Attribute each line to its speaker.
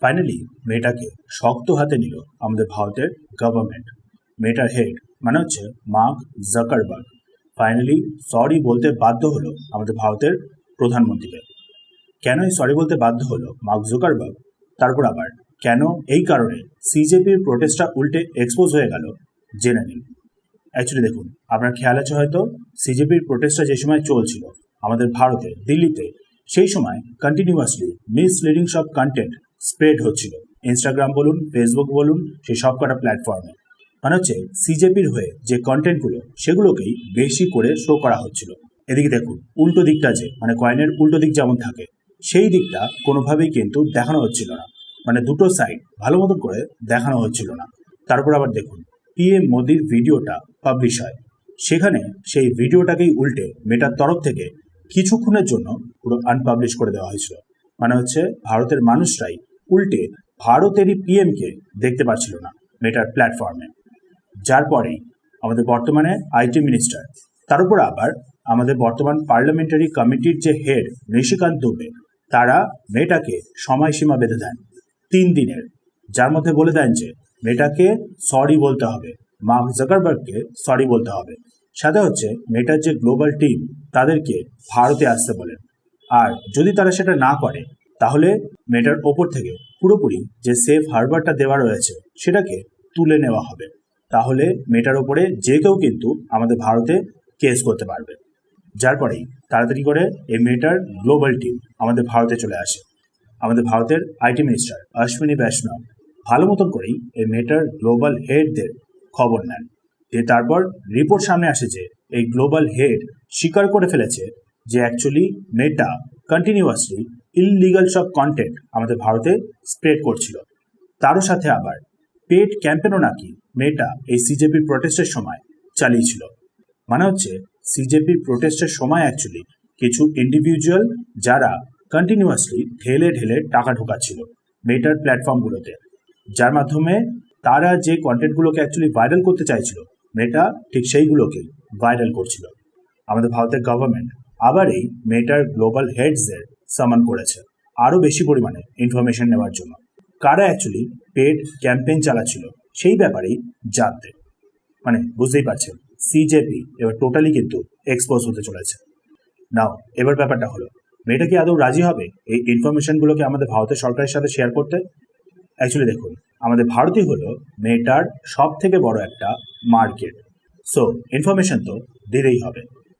Speaker 1: Finally মেয়েটাকে শক্ত হাতে নিল আমাদের ভারতের গভর্নমেন্ট। মেয়েটার হেড মানে হচ্ছে মার্ক জাকারবার্গ ফাইনালি সরি বলতে বাধ্য হলো আমাদের ভারতের প্রধানমন্ত্রীকে। কেন এই সরি বলতে বাধ্য হলো মার্ক জুকারবার্গ, তারপর আবার কেন এই কারণে সিজেপির প্রোটেস্টটা উল্টে এক্সপোজ হয়ে গেল জেনে নিন। অ্যাকচুয়ালি দেখুন, আপনার খেয়াল আছে হয়তো সিজেপির প্রোটেস্টটা যে সময় চলছিল আমাদের ভারতে দিল্লিতে, সেই সময় কন্টিনিউয়াসলি মিসলিডিং সব কন্টেন্ট স্প্রেড হচ্ছিল ইনস্টাগ্রাম বলুন, ফেসবুক বলুন, সেই সব কটা প্ল্যাটফর্মে। মানে হচ্ছে সিজেপির হয়ে যে কন্টেন্টগুলো সেগুলোকেই বেশি করে শো করা হচ্ছিল। এদিকে দেখুন উল্টো দিকটা, যে মানে কয়েনের উল্টো দিক যেমন থাকে, সেই দিকটা কোনোভাবেই কিন্তু দেখানো হচ্ছিল না। মানে দুটো সাইড ভালো মতন করে দেখানো হচ্ছিল না। তারপর আবার দেখুন পিএম মোদির ভিডিওটা পাবলিশ হয়, সেখানে সেই ভিডিওটাকেই উল্টে মেটার তরফ থেকে কিছুক্ষণের জন্য পুরো আনপাবলিশ করে দেওয়া হয়েছিল। মানে হচ্ছে ভারতের মানুষরাই উল্টে ভারতেরই পিএমকে দেখতে পাচ্ছিল না মেটার প্ল্যাটফর্মে। যার পরেই আমাদের বর্তমানে আইটি মিনিস্টার, তার উপর আবার আমাদের বর্তমান পার্লামেন্টারি কমিটির যে হেড নিশিকান্ত দুবে, তারা মেটাকে সময়সীমা বেঁধে দেন 3 দিনের, যার মধ্যে বলে দেন যে মেটাকে সরি বলতে হবে, মার্ক জাকারবার্গকে সরি বলতে হবে। সাথে হচ্ছে মেটার যে গ্লোবাল টিম তাদেরকে ভারতে আসতে বলেন। আর যদি তারা সেটা না করে তাহলে মেটার ওপর থেকে পুরোপুরি যে সেফ হারবারটা দেওয়া রয়েছে সেটাকে তুলে নেওয়া হবে। তাহলে মেটার ওপরে যে কেউ কিন্তু আমাদের ভারতে কেস করতে পারবে। যার পরেই তাড়াতাড়ি করে এই মেটার গ্লোবাল টিম আমাদের ভারতে চলে আসে। আমাদের ভারতের আইটি মিনিস্টার অশ্বিনী বৈষ্ণব ভালো মতন করেই এই মেটার গ্লোবাল হেডদের খবর নেন। তারপর রিপোর্ট সামনে আসে যে এই গ্লোবাল হেড স্বীকার করে ফেলেছে যে অ্যাকচুয়ালি মেটা কন্টিনিউয়াসলি ইললিগাল সব কন্টেন্ট আমাদের ভারতে স্প্রেড করছিল। তারও সাথে আবার পেড ক্যাম্পেনও নাকি মেটা এই সিজেপির প্রোটেস্টের সময় চালিয়েছিল। মানে হচ্ছে সিজেপির প্রোটেস্টের সময় অ্যাকচুয়ালি কিছু ইন্ডিভিজুয়াল যারা কন্টিনিউয়াসলি ঢেলে ঢেলে টাকা ঢোকাচ্ছিল মেটার প্ল্যাটফর্মগুলোতে, যার মাধ্যমে তারা যে কন্টেন্টগুলোকে অ্যাকচুয়ালি ভাইরাল করতে চাইছিল মেটা ঠিক সেইগুলোকেই ভাইরাল করছিল। আমাদের ভারতের গভর্নমেন্ট আবার এই মেটার গ্লোবাল হেডসদের সামান করেছে আরও বেশি পরিমাণে ইনফরমেশন নেওয়ার জন্য, কারা অ্যাকচুয়ালি পেড ক্যাম্পেইন চালাচ্ছিল সেই ব্যাপারেই জানতে। মানে বুঝতেই পারছেন সিজেপি এবার টোটালি কিন্তু এক্সপোজ হতে চলেছে। নাও এবার ব্যাপারটা হলো, মেয়েটা কি আদৌ রাজি হবে এই ইনফরমেশনগুলোকে আমাদের ভারতের সরকারের সাথে শেয়ার করতে? অ্যাকচুয়ালি দেখুন, আমাদের ভারতই হলো মেয়েটার সব থেকে বড় একটা মার্কেট, সো ইনফরমেশন তো দিতেই হবে।